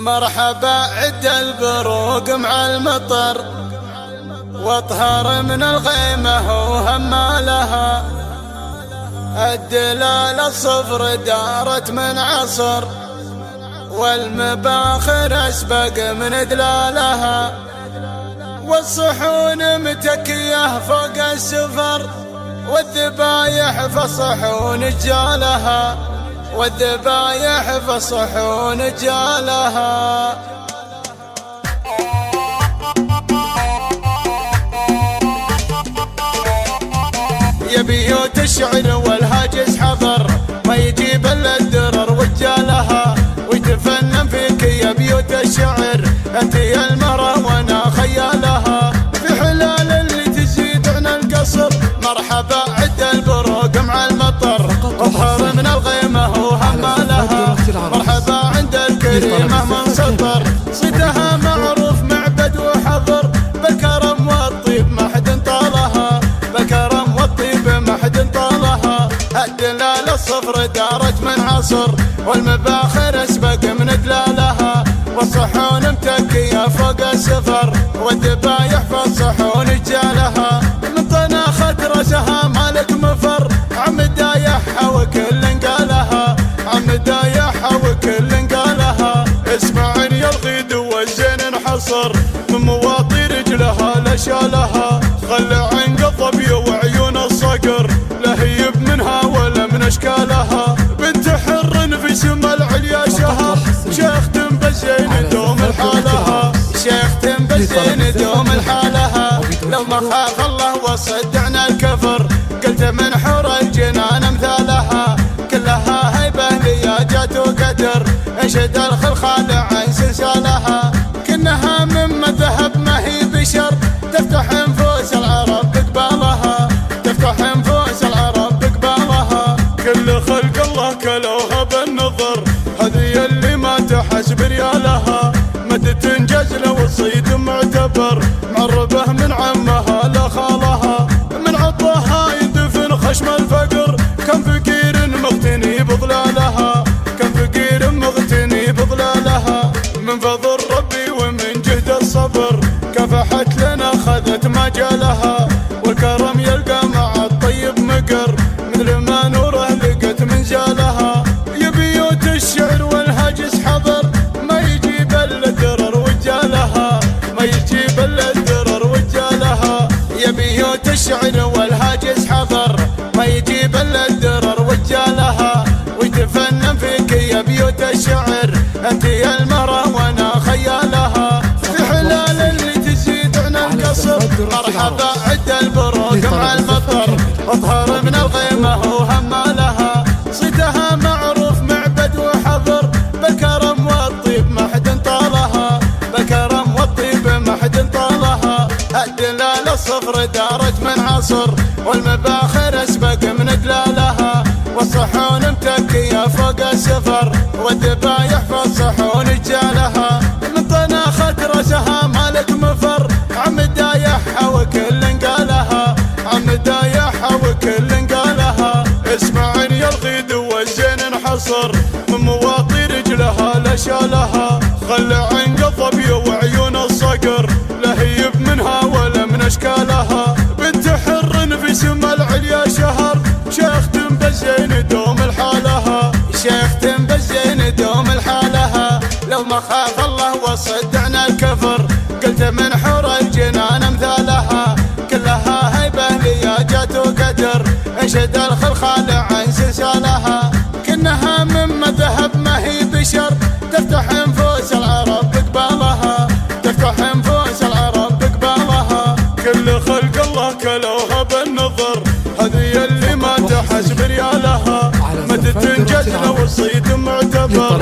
مرحبا عد البروق مع المطر، واطهر من الغيمة وهمالها. الدلال الصفر دارت من عصر، والمباخر اسبق من دلالها. والصحون متكية فوق السفر، والذبايح فصحون جالها. والذبايح فصحون جالها. يا بيوت الشعر والهاجس حضر، ما يجيب الا الدرر وجالها. ويتفنن فيك يا بيوت الشعر، انت يا المرا وانا خيالها. في حلال اللي تزيد عن القصر، مرحبا عد البروق مع المطر، واظهر من الغيمة وهمالها. مرحبا عند الكريمة من سطر، صيتها معروف معبد وحضر. بالكرم والطيب ما حد طالها، بالكرم والطيب ما حد طالها. الدلال الصفر دارت من عصر، والمباخر اسبق من دلالها. والصحون متكية فوق السفر، والذبايح فالصحون جالها. من طناخة راسها مالك مفر، عمدايحها وكل قالها. عمدايحها وكل قالها. اسمعني يا الغيد والزين انحصر، من مواطي رجلها لشالها. خلى عين قضبي وعيون الصقر، لا هيب منها ولا من اشكالها. بنت حر في سما العليا شهر، شيخ بالزين دوم الحالها. شيخ بالزين دوم الحالها. لو ما خاف الله وصدعنا الكفر، قلت من حور الجنان امثالها. كلها هيبه لياجات وقدر، انشد الخلخال عن سلسالها. كنها من ذهب ما هي بشر، تفتح انفوس العرب بقبالها. تفتح انفوس العرب بقبالها. كل خلق الله كلوها بالنظر، هذه اللي ما تحس بريالها. مد تنجز لو الصيد معتبر، معربه من عمها لخالها. من عطاها يدفن خشم الفقر، كم فقير مغتني بظلالها. كم فقير مغتني بظلالها. من فضل ربي ومن جهد الصبر، كفحت لنا خذت مجالها. والكرم يلقى مع الطيب مقر، مثل ما نوره لقت منزالها. يا بيوت الشعر والهجس حضر، ما يجيب الا الدرر وجالها. ما يجيب الا الدرر وجالها. يا بيوت الشعر والهاجس حضر، ما يجيب الا الدرر وجالها. ويتفنن فيك يا بيوت الشعر، انت يا المرا وانا خيالها. في حلال اللي تزيد عن القصر، مرحبا عد البروق مع المطر، اظهر من الغيمة وهمالها. صيتها معروف معبد وحضر، بالكرم والطيب ما حد طالها. بالكرم والطيب ما حد طالها. الدلال الصفر دارت من عصر، والمباخر اسبق من دلالها. والصحون متكية فوق السفر، والذبايح فالصحون جالها. من طناخة راسها مالك مفر، عمدايحها وكل قالها. عمدايحها وكل قالها. اسمعني يا الغيد والزين انحصر، من مواطي رجلها لشالها. خلى عين قضبي وعيون الصقر، لا هيب منها ولا من اشكالها. بنت حر في سما العليا شهر، شيخ بالزين دوم الحالها. شيخ بالزين دوم الحالها. لو ما خاف الله وصدعنا الكفر، قلت من حور الجنان امثالها. كلها هيبه لياجات وقدر، انشد الخلخال عن سلسالها. كنها من ذهب ما هي بشر، تفتح انفوس العرب بقبالها. تفتح انفوس العرب بقبالها. كل خلق الله كلوها بالنظر، هذه اللي ما تحس بريالها. مد تنجز لو الصيد معتبر،